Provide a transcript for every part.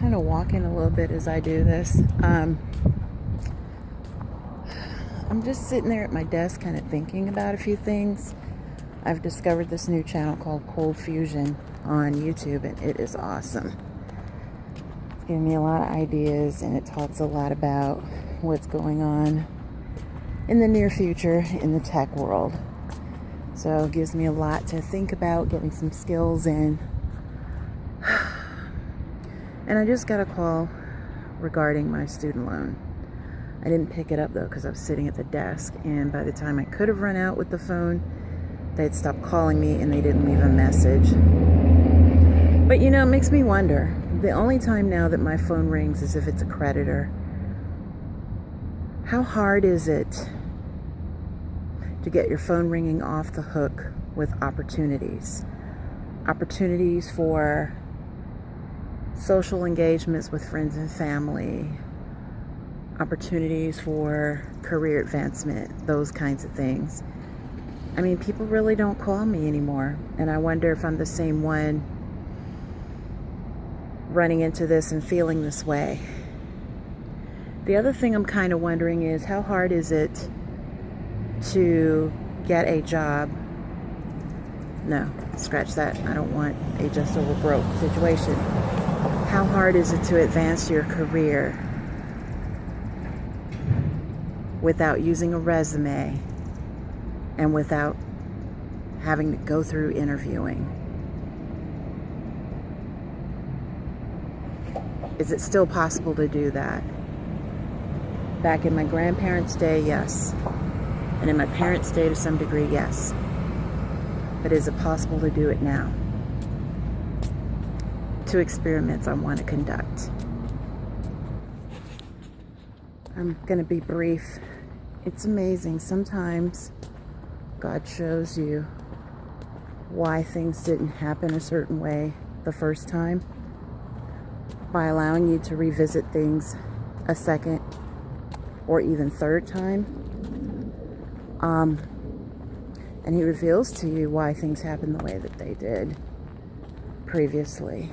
kind of walking a little bit as I do this. I'm just sitting there at my desk kind of thinking about a few things. I've discovered this new channel called Cold Fusion on YouTube, and it is awesome. It's giving me a lot of ideas, and it talks a lot about what's going on in the near future in the tech world. So it gives me a lot to think about, getting some skills in. And I just got a call regarding my student loan. I didn't pick it up though because I was sitting at the desk, and by the time I could have run out with the phone, they'd stopped calling me and they didn't leave a message. But you know, it makes me wonder. The only time now that my phone rings is if it's a creditor. How hard is it to get your phone ringing off the hook with opportunities? Opportunities for social engagements with friends and family, opportunities for career advancement, those kinds of things. I mean, people really don't call me anymore, and I wonder if I'm the same one running into this and feeling this way. The other thing I'm kind of wondering is, how hard is it to get a job? No, scratch that. I don't want a just over broke situation. How hard is it to advance your career without using a resume and without having to go through interviewing? Is it still possible to do that? Back in my grandparents' day, yes. And in my parents' day, to some degree, yes. But is it possible to do it now? 2 experiments I want to conduct. I'm going to be brief. It's amazing. Sometimes God shows you why things didn't happen a certain way the first time by allowing you to revisit things a second or even third time. And he reveals to you why things happened the way that they did previously.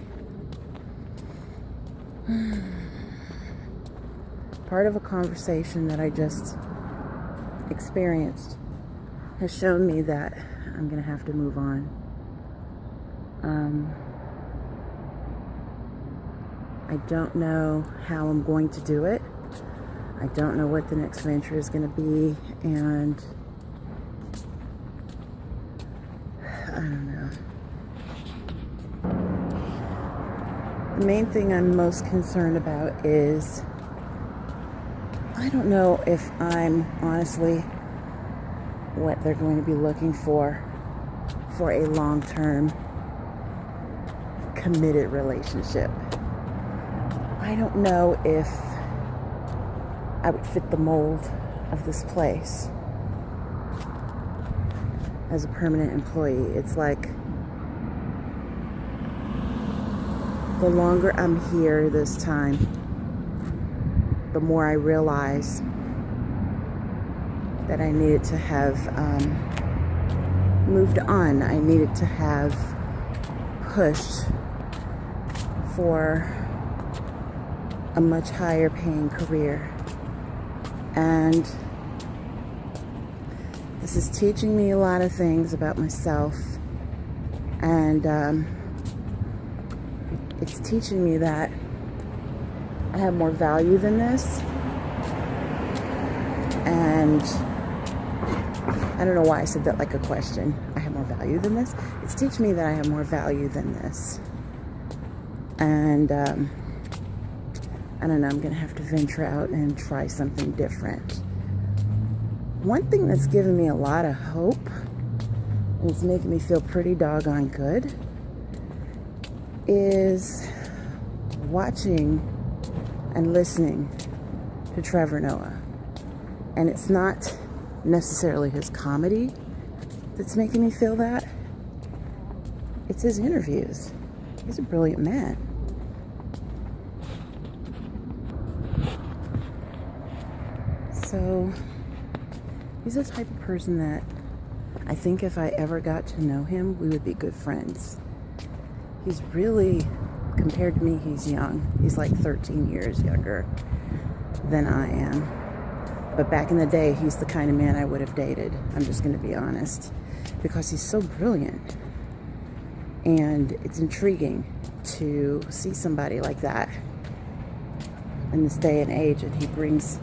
Part of a conversation that I just experienced has shown me that I'm going to have to move on. I don't know how I'm going to do it. I don't know what the next venture is going to be, and I don't know. The main thing I'm most concerned about is, I don't know if I'm honestly what they're going to be looking for a long-term committed relationship. I don't know if I would fit the mold of this place as a permanent employee. It's like, the longer I'm here this time, the more I realize that I needed to have moved on. I needed to have pushed for a much higher paying career. And this is teaching me a lot of things about myself, and it's teaching me that I have more value than this. And I don't know why I said that like a question. I have more value than this. It's teaching me that I have more value than this. And I don't know, I'm going to have to venture out and try something different. One thing that's given me a lot of hope, and it's making me feel pretty doggone good, is watching and listening to Trevor Noah. And it's not necessarily his comedy that's making me feel that. It's his interviews. He's a brilliant man. So he's the type of person that I think if I ever got to know him, we would be good friends. He's really compared to me, he's young. He's like 13 years younger than I am. But back in the day, he's the kind of man I would have dated. I'm just going to be honest. Because he's so brilliant. And it's intriguing to see somebody like that in this day and age. And he brings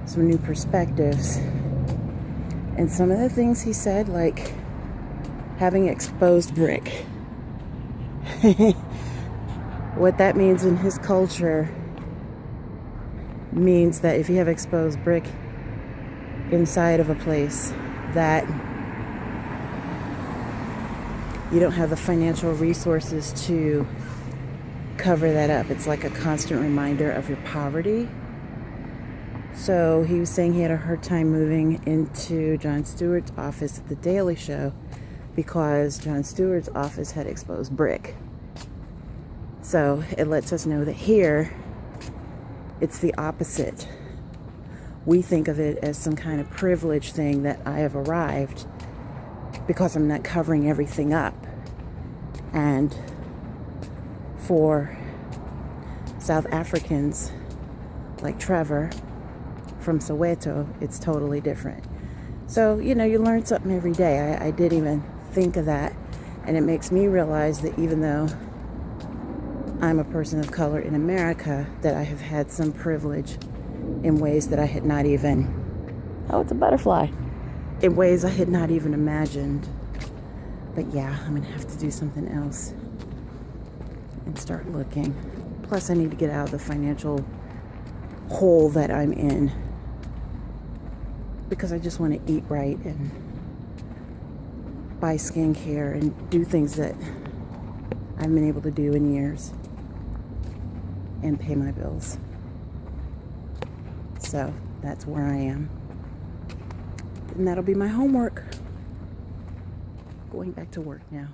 some new perspectives. And some of the things he said, like having exposed brick. What that means in his culture means that if you have exposed brick inside of a place, that you don't have the financial resources to cover that up. It's like a constant reminder of your poverty. So he was saying he had a hard time moving into Jon Stewart's office at The Daily Show because Jon Stewart's office had exposed brick. So it lets us know that here, it's the opposite. We think of it as some kind of privilege thing that I have arrived because I'm not covering everything up. And for South Africans like Trevor from Soweto, it's totally different. So, you know, you learn something every day. I didn't even think of that. And it makes me realize that even though I'm a person of color in America, that I have had some privilege in ways that I had not even, oh, it's a butterfly, in ways I had not even imagined. But yeah, I'm gonna have to do something else and start looking. Plus, I need to get out of the financial hole that I'm in because I just want to eat right and buy skincare and do things that I haven't been able to do in years and pay my bills. So that's where I am. And that'll be my homework. Going back to work now.